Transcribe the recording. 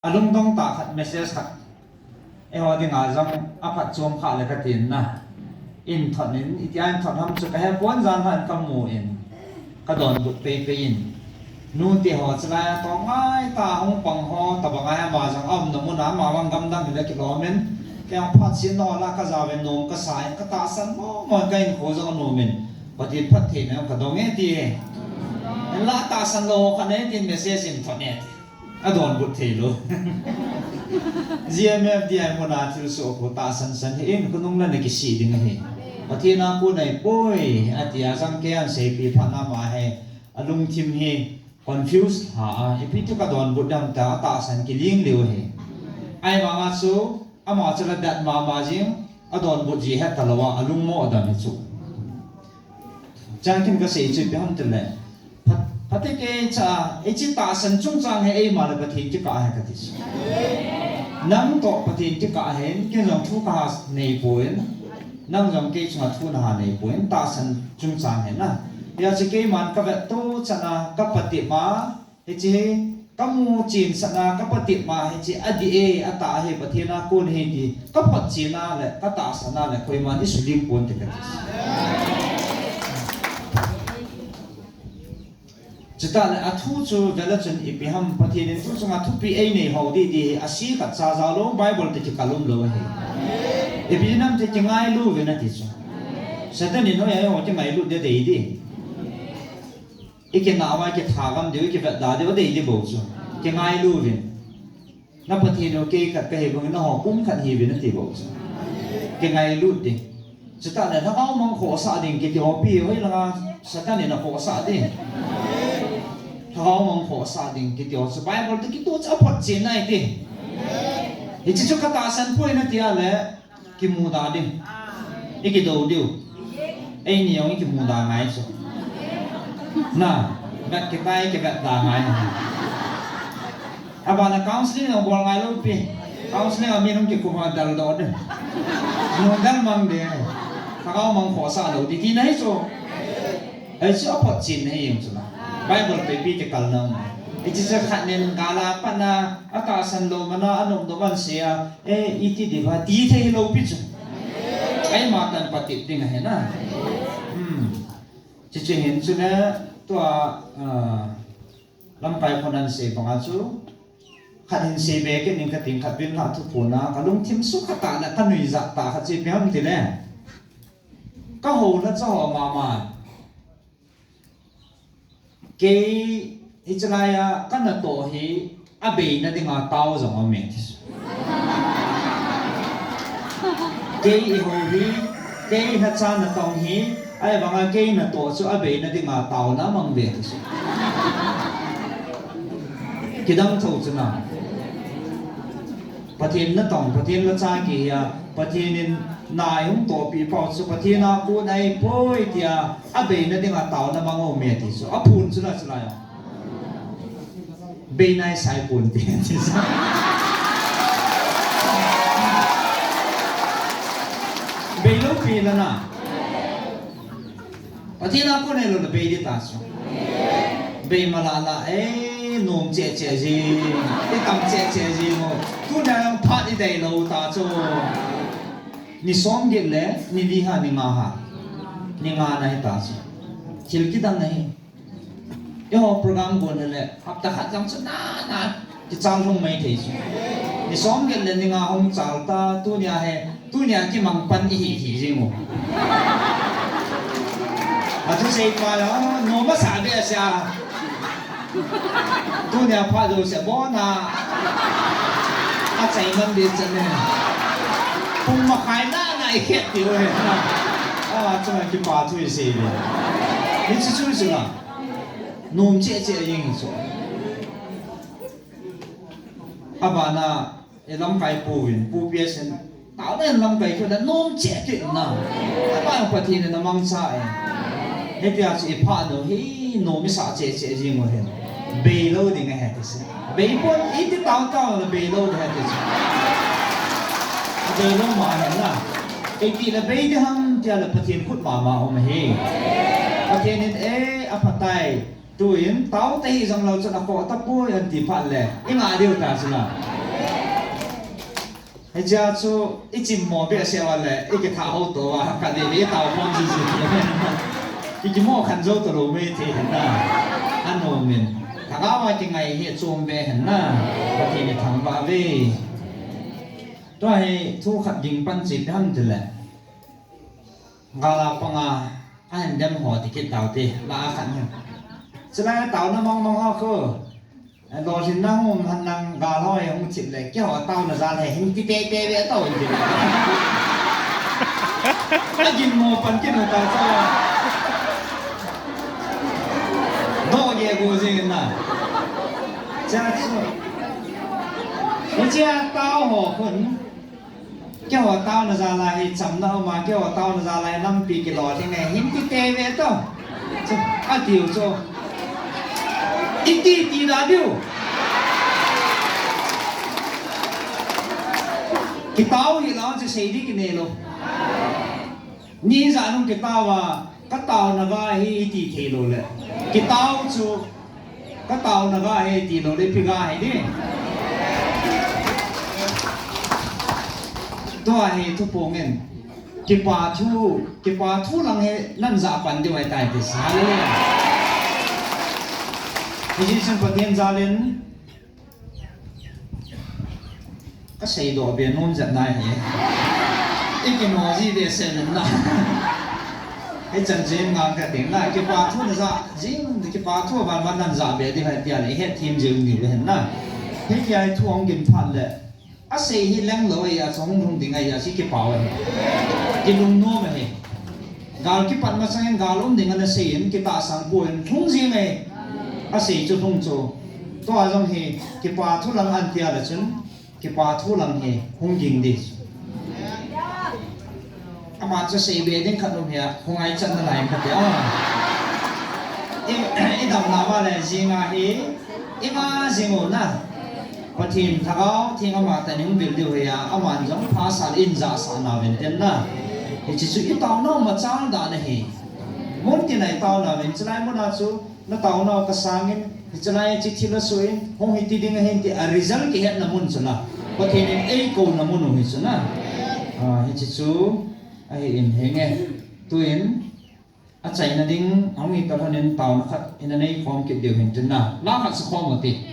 alung dong ta khat message khat ewa ding azam apat chom kha le katin na in thonin itian thon ham chu ka he pon zan han kam mu in ka don but pe in nu ti ho chla to ngai ta hong pang ho ta ba ngai ma jang am no mu na ma wang gam dang le kilomen keng phat sin no la ka za ven nom ka sai ka ta san mo mo ka in kho jang no men patin phat the na ka dong e ti la ta san lo ka ne tin message in thon ne adon but the lo GMF di ai mo na thil so ko ta san san he in kunung la ne ki si ding he patin na ku nai poi atia sang ke an se pi pha na ma he alung thim he confused ha ipi tu ka don budam ta ta san ki ling liu he ai ma nga chu ama chala dat ma jing adon bud ji ha talawa alung mo adam chu chang kin ka sei chu bi ham tle pate ke cha e chi ta san chung chang he e ma la pathin ki ka ha ka ti nam to pathin ki ka hen ke jong thu ka nei poin nam jong ke cha thu na nei poin ta san chung chang he na ya chi ke man ka vet to chana ka pati ma he chi kamu chin sana ka pati ma he chi adi e ata he pathina kun he ki ka pat china le ka ta sana le koi man is lim pon te ka chita le athu chu vela chen ipi ham pathin tu chunga thu pi ei nei ho di asi ka cha za lo bible te ki kalum lo he ipi nam te ngai lu ve na ti chu satan ni no ya ho te ngai lu de di 이게 나와 이게 다감 되고 이게 나대고 돼 이제 뭐죠? 이게 많이 루빈 나 버티는 게 갖고 해보면 나 꿈칸 해비는 돼 뭐죠? 이게 많이 루데 저단에 나 아무만 고사된 게 어비 왜나 사단에 나 고사된 아무만 고사된 게 어서 바이블 듣기 또 잡았지 나이데 이제 저 갖다 산 포인트 뒤에 기 무다된 이게 도디오 에이 형 이게 무다 나이죠 na vet ke tai ke vet da ngai abana counseling no bol ngai lo pi counseling a mi nong ke ku ma dal do de no dal mang de ka ga mang kho sa lo di ki nai so ai so pot chin he yeng so na bible pe pi te kal na e chi sa khat nen ka la pa na ata san lo mana anom do man sia e iti di ba ti the lo pi chu ai ma tan patit ding he na chỉ hiện cho nó tua làm bài phần ăn xe bằng aju khát hiện xe về cái những cái tiếng khát viên khát thuốc phun na cái lông thêm số khát tạ là cái nuôi giặc tạ khát xe béo như thế này cái hồ nó cho họ mà cái ít lại cái nó tổ hi bể nó đi ngã tàu rồi mà mẹ cái hồ hi cái nó cha nó tông hi ai bằng cái nó tổ cho bể nó đi ngã tàu nó mang về cái đăng thầu cho nàoประเทศนั้นต้องประเทศละจ้ากี่ประเทศนี้นายของตัวปีพอสุประเทศน่ะกูในป่วยเดียเบย์นั่นเองเต่านั่นมังโอเมียที่สุดพูนสุดละสุดละเบย์นายสายพูนที่ที่สุดเบย์ลูกปีแล้วนะประเทศน่ะกูในรุ่นเบย์ที่ตาสุเบย์มาละนุ่มเจ๊จีที่ตำเจ๊จีโม่กูเนี่ยพัดอีเดย์เราตาโจนี่สองเดือนเลยนี่ดีฮะนี่งาฮะนี่งาไหนตาโจทิลกิดังไหนย่อโปรแกรมกูเนี่ยแหละอับตะขัดจังสุดน่าที่จ้างลงไม่ถี่สุดนี่สองเดือนเลยนี่งาห้องจ้างตาตัวเนี่ยเฮตัวเนี่ยกี่มังปันอีหีจริงมั้งอาทุเซฟไปแล้วโน้มภาษาเบียร์เสียตัวเนี่ยพาดูเสียบ้านะอาใจมันดีจังเลยปุ่มมาขายหน้าไหนแค่เดียวเลยนะจะมากินปลาทุยเสียเลยนี่จะช่วยสิล่ะนุ่มเจ๊ยิงสุดบ้านะลำไก่ปูเปียเซนตาเนี่ยลำไก่คนนั้นนุ่มเจ๊จุดนะบ้านปฏิเนี่ยน้ำมันใส่เฮ้ยพี่อาจจะพาดูเฮ้ยนุ่มไม่สาเจ๊ยิงหมดเลยเบย์โลดิ้งให้ที่สุดเบย์ปนอีที่ต่างๆเลยเบย์โลดิ้งให้ที่สุดเบย์โลมาเห็นล่ะไอ้ที่ละเบย์ที่ห้องที่ละประเทศขุดมาเอามาให้ประเทศนี้อภัตไตตัวยันเต้าตีจังเราจะนักขอตะปูยันที่พันเลยยังไงเดียวกันสินะ ไอ้เจ้าชูไอ้จิมโมเบียเสียวอะไรไอ้กระถาเอาตัวกันเดี๋ยวไอ้เต่าพร้อมจริงๆเลยไอ้จิมโมขันโจตัวรู้ไม่ทีเห็นหน้าอันโนมินถ้าเขาว่าจะไงเหตุจูมเบเห็นหน้าบางทีในทางบาลีด้วยทุกขัดยิงปั้นจิตนั่นจะแหละกาลาปังอาอันเดิมหัวติดเต่าตีลาขันเนี่ยจะไล่เต่าน้ำมองเอาคือรอสินนั่งหันนั่งกาลอยของจิตเลยแค่หัวเต่าน่ะจะให้เห็นที่เตะเตะเต่าจริงๆถ้ากินโมปันกินหัวเต่าเจ้าโดเยกูจริงนะจ้าสุด我家刀หัวคนแค่หัวเต่าน่ะจะไล่จำได้มาแค่หัวเต่าน่ะจะไล่น้ำปีกิโลที่ไหนเห็นที่เตะเต่าจะอ่ะเดี๋ยวจ้า一地地拉丢，给刀一捞就谁的给你咯？你咋弄给刀啊？个刀那个一地铁路了，给刀就个刀那个地路的皮个还的，多还突破人，给把土人还难咋办的外带的啥了？Jadi sempat jalan, kasih doa biar non jangan ya. Ikan wajib dia senen lah. Jangan ngangkat ting lah. Kita tu nasa, kita tu bahan nan zabe dia dia ni head team jeng ni behen lah. Kita tu orang gempat le. Asal hilang loh ya, song ting ya si kita bawa. Kita no meh. Gal kita macam galon dengan nasiin kita asang puan, fungsi meh. Asal itu fungsi, tu azam he, kita tu lang antia lecun, kita tu lang he, hungjing dis. Amat sesuai dengan kadung ya, hungai cak nelayan kata. Idam nama le jinga he, ima jingona. Patin thakau, ting amat tening bildu ya, aman jom pasal inja sana benten na. Itu itu tahu macam dah he. Mungkin ay tahu na benten, selain mana tu. Na tahu na kasangin, hijalaya cicila suin, hong hiti dinga hinti a result kihat namun sana, patinin ay ko namun uhi sana. Hijitu ay henge tuin at sa ina ding ang itapanin tahu na kat ina na ikom kit diw hinti na, lakat sa komati.